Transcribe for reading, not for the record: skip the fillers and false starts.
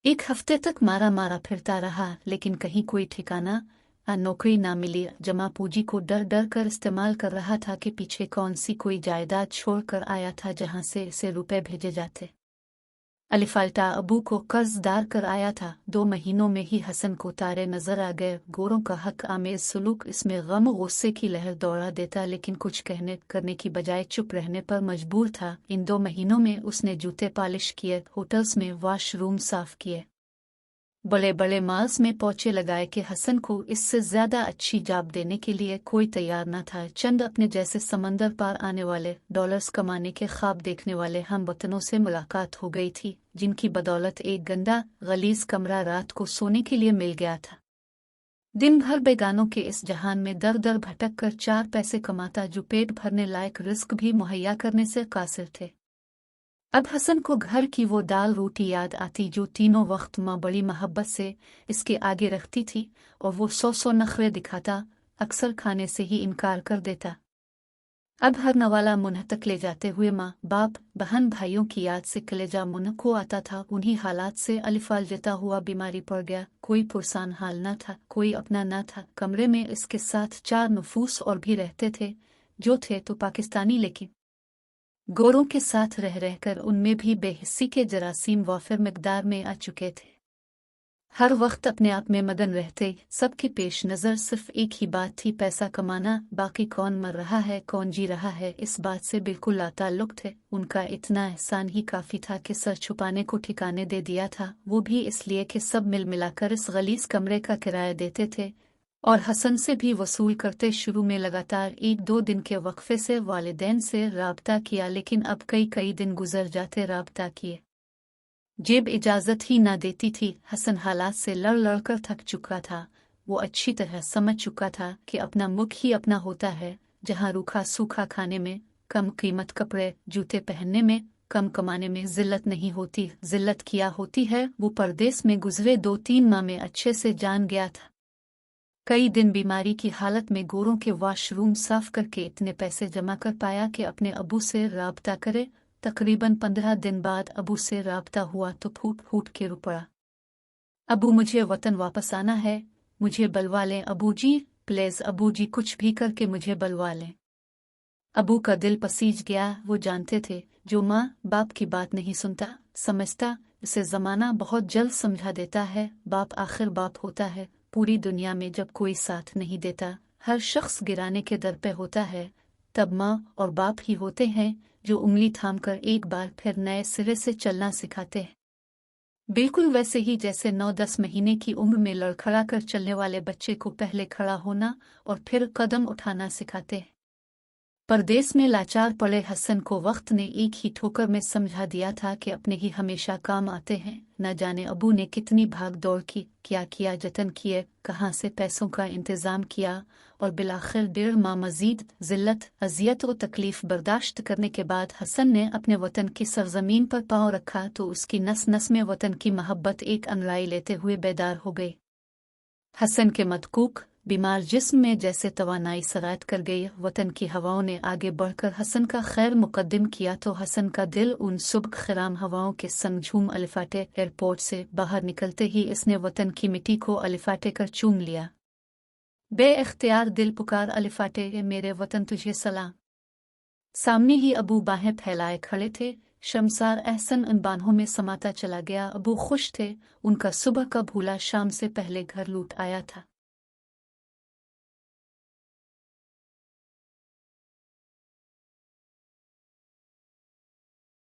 एक हफ्ते तक मारा मारा फिरता रहा, लेकिन कहीं कोई ठिकाना नौकरी ना मिली। जमा पूंजी को डर डर कर इस्तेमाल कर रहा था कि पीछे कौन सी कोई जायदाद छोड़ कर आया था जहां से इसे रुपए भेजे जाते। अलिफाल्टा अबू को कर्जदार कर आया था। 2 महीनों में ही हसन को तारे नजर आ गए। गोरों का हक आमेज सुलूक इसमें गम गुस्से की लहर दौड़ा देता, लेकिन कुछ कहने करने की बजाय चुप रहने पर मजबूर था। इन 2 महीनों में उसने जूते पॉलिश किए, होटल्स में वॉशरूम साफ किए, बड़े बड़े मॉल्स में पहुंचे लगाए कि हसन को इससे ज्यादा अच्छी जॉब देने के लिए कोई तैयार न था। चंद अपने जैसे समंदर पार आने वाले, डॉलर्स कमाने के ख्वाब देखने वाले हमवतनों से मुलाकात हो गई थी, जिनकी बदौलत एक गंदा गलीज कमरा रात को सोने के लिए मिल गया था। दिन भर बेगानों के इस जहान में दर दर भटक कर 4 पैसे कमाता, जो पेट भरने लायक रिस्क भी मुहैया करने से कासिर थे। अब हसन को घर की वो दाल रोटी याद आती जो तीनों वक्त माँ बड़ी मोहब्बत से इसके आगे रखती थी, और वो 100 नखरे दिखाता, अक्सर खाने से ही इनकार कर देता। अब हर नवाला मुन्ह तक ले जाते हुए माँ बाप बहन भाइयों की याद से कलेजा मुन्ह को आता था। उन्हीं हालात से अलिफाल जता हुआ बीमारी पड़ गया। कोई पुरसान हाल न था, कोई अपना न था। कमरे में इसके साथ 4 नफूस और भी रहते थे, जो थे तो पाकिस्तानी, लेकिन गोरों के साथ रह रहकर उनमें भी बेहिस्सी के जरासीम वाफिर मिकदार में आ चुके थे। हर वक्त अपने आप में मगन रहते। सबकी पेश नज़र सिर्फ एक ही बात थी, पैसा कमाना। बाकी कौन मर रहा है, कौन जी रहा है, इस बात से बिल्कुल लाताल्लुक थे। उनका इतना एहसान ही काफ़ी था कि सर छुपाने को ठिकाने दे दिया था, वो भी इसलिए कि सब मिल मिलाकर इस गलीज कमरे का किराया देते थे और हसन से भी वसूल करते। शुरू में लगातार 1-2 दिन के वक्फे से वालिदैन से राब्ता किया, लेकिन अब कई दिन गुजर जाते राब्ता किए। जेब इजाज़त ही ना देती थी। हसन हालात से लड़ कर थक चुका था। वो अच्छी तरह समझ चुका था कि अपना मुख ही अपना होता है। जहाँ रूखा सूखा खाने में, कम कीमत कपड़े जूते पहनने में, कम कमाने में जिल्लत नहीं होती। जिल्लत किया होती है वो परदेस में गुजरे 2-3 माह में अच्छे से जान गया था। कई दिन बीमारी की हालत में गोरों के वॉशरूम साफ करके इतने पैसे जमा कर पाया कि अपने अबू से राब्ता करे। तकरीबन 15 दिन बाद अबू से राब्ता हुआ तो फूट फूट के रो पड़ा। अबू, मुझे वतन वापस आना है, मुझे बलवा लें अबू जी, प्लीज अबू जी, कुछ भी करके मुझे बलवा लें। अबू का दिल पसीज गया। वो जानते थे जो माँ बाप की बात नहीं सुनता, समझता, इसे जमाना बहुत जल्द समझा देता है। बाप आखिर बाप होता है। पूरी दुनिया में जब कोई साथ नहीं देता, हर शख्स गिराने के दर पे होता है, तब माँ और बाप ही होते हैं जो उंगली थामकर एक बार फिर नए सिरे से चलना सिखाते हैं। बिल्कुल वैसे ही जैसे 9-10 महीने की उम्र में लड़खड़ा कर चलने वाले बच्चे को पहले खड़ा होना और फिर कदम उठाना सिखाते हैं। परदेस में लाचार पड़े हसन को वक्त ने एक ही ठोकर में समझा दिया था कि अपने ही हमेशा काम आते हैं। न जाने अबू ने कितनी भाग दौड़ की, क्या किया, जतन किए, कहाँ से पैसों का इंतजाम किया, और बिलाखिर 1.5 माह मजीद जिल्लत, अजियत और तकलीफ बर्दाश्त करने के बाद हसन ने अपने वतन की सरजमीन पर पांव रखा तो उसकी नस नस में वतन की मोहब्बत एक अंगड़ाई लेते हुए बेदार हो गई। हसन के मदकूक बीमार जिस्म में जैसे तवानाई सरायत कर गई। वतन की हवाओं ने आगे बढ़कर हसन का खैर मुकद्दम किया तो हसन का दिल उन सुबह खराम हवाओं के संग झूम अलिफाटे। एयरपोर्ट से बाहर निकलते ही इसने वतन की मिट्टी को अलिफाटे कर चूम लिया। बे इख्तियार दिल पुकार, अलिफाटे मेरे वतन तुझे सलाम। सामने ही अबू बाहें फैलाए खड़े थे। शर्मसार एहसन उन बाहों में समाता चला गया। अबू खुश थे, उनका सुबह का भूला शाम से पहले घर लौट आया था।